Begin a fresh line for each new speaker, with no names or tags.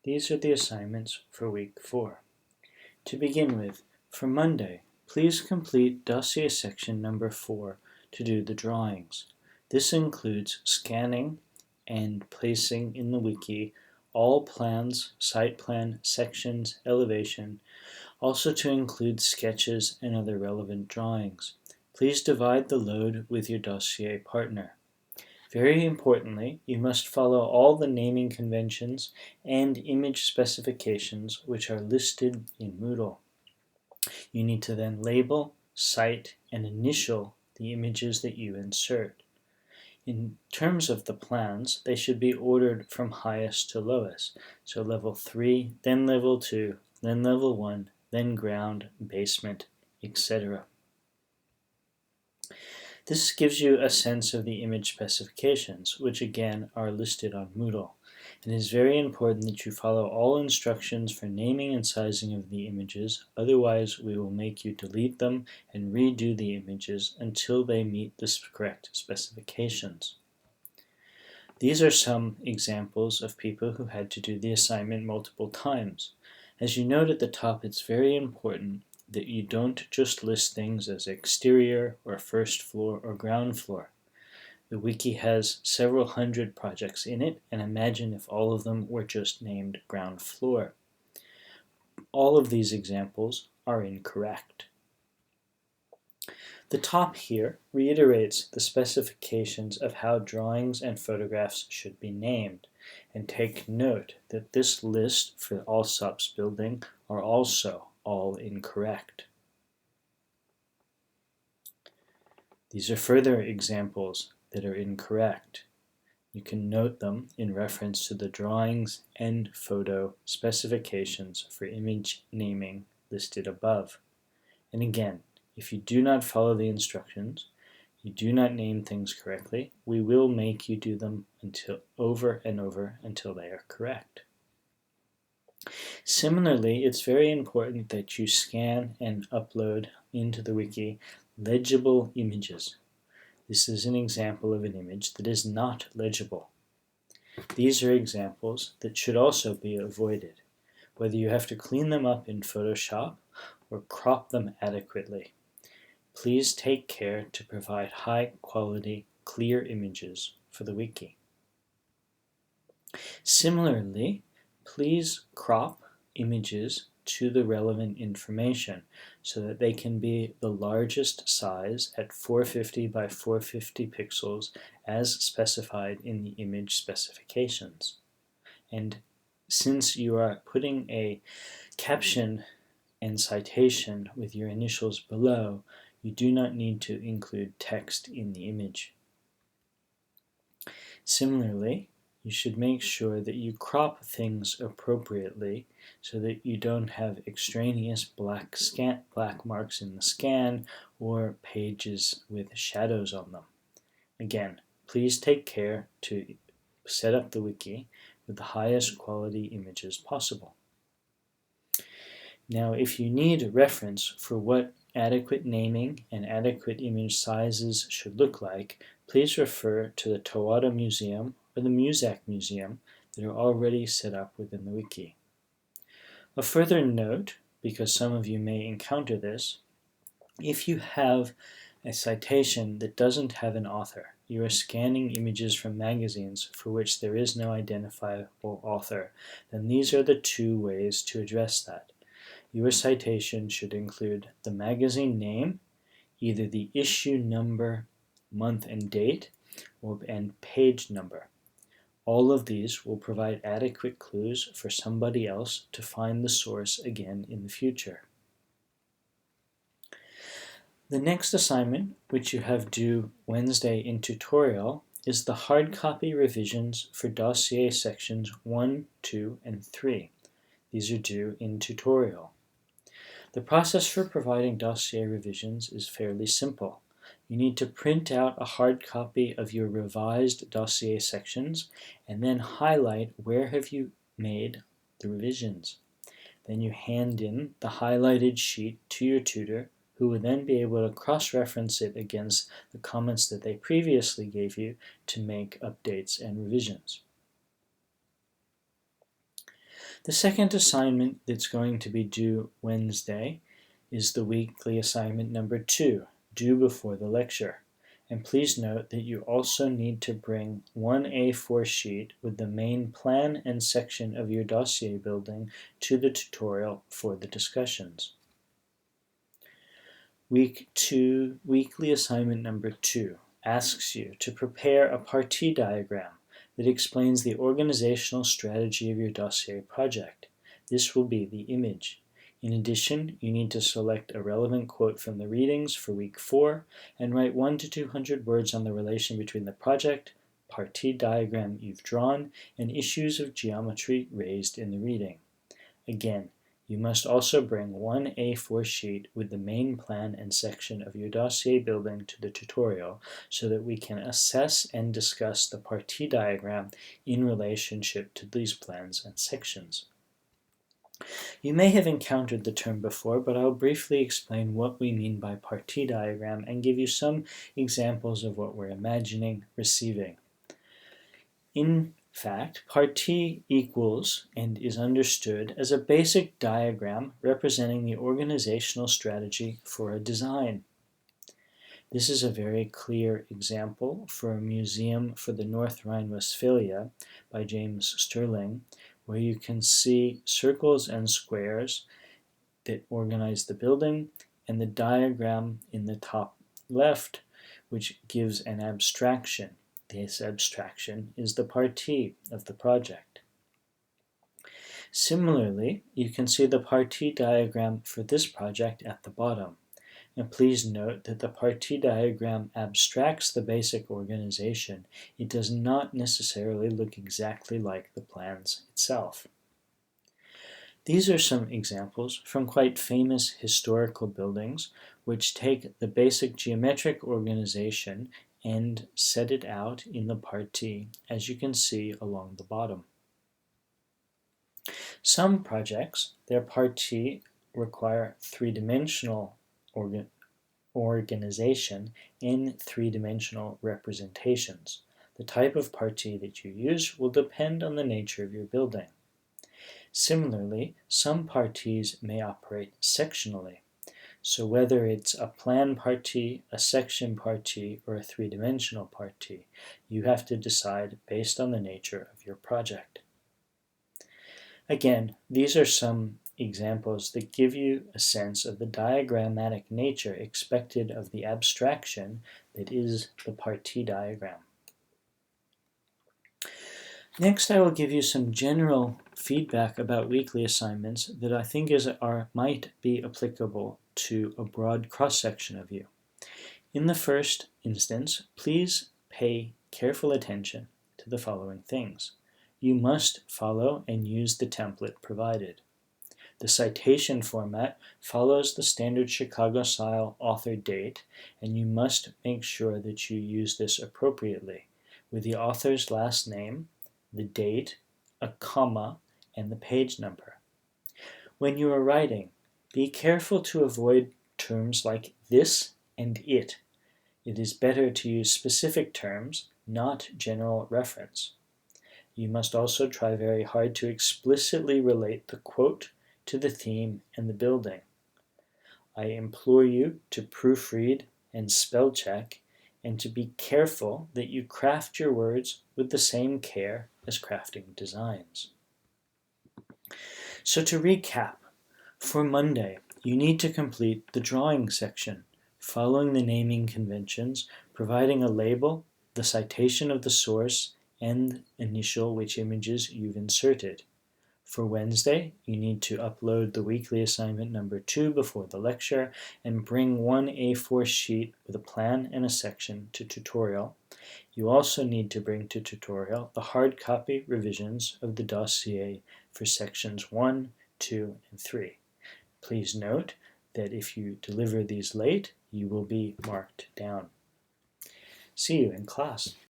These are the assignments for week 4. To begin with, for Monday, please complete dossier section number 4 to do the drawings. This includes scanning and placing in the wiki all plans, site plan, sections, elevation, also to include sketches and other relevant drawings. Please divide the load with your dossier partner. Very importantly, you must follow all the naming conventions and image specifications which are listed in Moodle. You need to then label, cite, and initial the images that you insert. In terms of the plans, they should be ordered from highest to lowest. So level 3, then level 2, then level 1, then ground, basement, etc. This gives you a sense of the image specifications, which again are listed on Moodle. It is very important that you follow all instructions for naming and sizing of the images, otherwise we will make you delete them and redo the images until they meet the correct specifications. These are some examples of people who had to do the assignment multiple times. As you note at the top, it's very important that you don't just list things as exterior or first floor or ground floor. The wiki has several hundred projects in it, and imagine if all of them were just named ground floor. All of these examples are incorrect. The top here reiterates the specifications of how drawings and photographs should be named, and take note that this list for Allsop's building are also all incorrect. These are further examples that are incorrect. You can note them in reference to the drawings and photo specifications for image naming listed above. And again, if you do not follow the instructions, you do not name things correctly, we will make you do them over and over until they are correct. Similarly, it's very important that you scan and upload into the wiki legible images. This is an example of an image that is not legible. These are examples that should also be avoided, whether you have to clean them up in Photoshop or crop them adequately. Please take care to provide high-quality, clear images for the wiki. Similarly, please crop images to the relevant information so that they can be the largest size at 450 by 450 pixels as specified in the image specifications. And since you are putting a caption and citation with your initials below, you do not need to include text in the image. Similarly, you should make sure that you crop things appropriately so that you don't have extraneous black marks in the scan or pages with shadows on them. Again, please take care to set up the wiki with the highest quality images possible. Now, if you need a reference for what adequate naming and adequate image sizes should look like, please refer to the Towada Museum or the Muzak Museum that are already set up within the wiki. A further note, because some of you may encounter this, if you have a citation that doesn't have an author, you are scanning images from magazines for which there is no identifiable author, then these are the two ways to address that. Your citation should include the magazine name, either the issue number, month and date, and page number. All of these will provide adequate clues for somebody else to find the source again in the future. The next assignment, which you have due Wednesday in tutorial, is the hard copy revisions for dossier sections 1, 2, and 3. These are due in tutorial. The process for providing dossier revisions is fairly simple. You need to print out a hard copy of your revised dossier sections and then highlight where have you made the revisions. Then you hand in the highlighted sheet to your tutor, who will then be able to cross-reference it against the comments that they previously gave you to make updates and revisions. The second assignment that's going to be due Wednesday is the weekly assignment number 2, due before the lecture. And please note that you also need to bring one A4 sheet with the main plan and section of your dossier building to the tutorial for the discussions. Week 2, weekly assignment number 2, asks you to prepare a partie diagram that explains the organizational strategy of your dossier project. This will be the image. In addition, you need to select a relevant quote from the readings for week 4 and write 1 to 200 words on the relation between the project, partie diagram you've drawn, and issues of geometry raised in the reading. Again, you must also bring one A4 sheet with the main plan and section of your dossier building to the tutorial so that we can assess and discuss the partie diagram in relationship to these plans and sections. You may have encountered the term before, but I'll briefly explain what we mean by partie diagram and give you some examples of what we're imagining receiving. In fact, partie equals and is understood as a basic diagram representing the organizational strategy for a design. This is a very clear example for a museum for the North Rhine-Westphalia by James Sterling, where you can see circles and squares that organize the building, and the diagram in the top left, which gives an abstraction. This abstraction is the partie of the project. Similarly, you can see the partie diagram for this project at the bottom. And please note that the partie diagram abstracts the basic organization. It does not necessarily look exactly like the plans itself. These are some examples from quite famous historical buildings which take the basic geometric organization and set it out in the partie, as you can see along the bottom. Some projects, their partie require three-dimensional organization in three-dimensional representations. The type of partie that you use will depend on the nature of your building. Similarly, some parties may operate sectionally. So whether it's a plan partie, a section partie, or a three-dimensional partie, you have to decide based on the nature of your project. Again, these are some examples that give you a sense of the diagrammatic nature expected of the abstraction that is the partie diagram. Next, I will give you some general feedback about weekly assignments that I think might be applicable to a broad cross-section of you. In the first instance, please pay careful attention to the following things. You must follow and use the template provided. The citation format follows the standard Chicago-style author date, and you must make sure that you use this appropriately, with the author's last name, the date, a comma, and the page number. When you are writing, be careful to avoid terms like this and it. It is better to use specific terms, not general reference. You must also try very hard to explicitly relate the quote to the theme and the building. I implore you to proofread and spell check, and to be careful that you craft your words with the same care as crafting designs. So to recap, for Monday, you need to complete the drawing section, following the naming conventions, providing a label, the citation of the source, and initial which images you've inserted. For Wednesday, you need to upload the weekly assignment number 2 before the lecture and bring one A4 sheet with a plan and a section to tutorial. You also need to bring to tutorial the hard copy revisions of the dossier for sections 1, 2, and 3. Please note that if you deliver these late, you will be marked down. See you in class.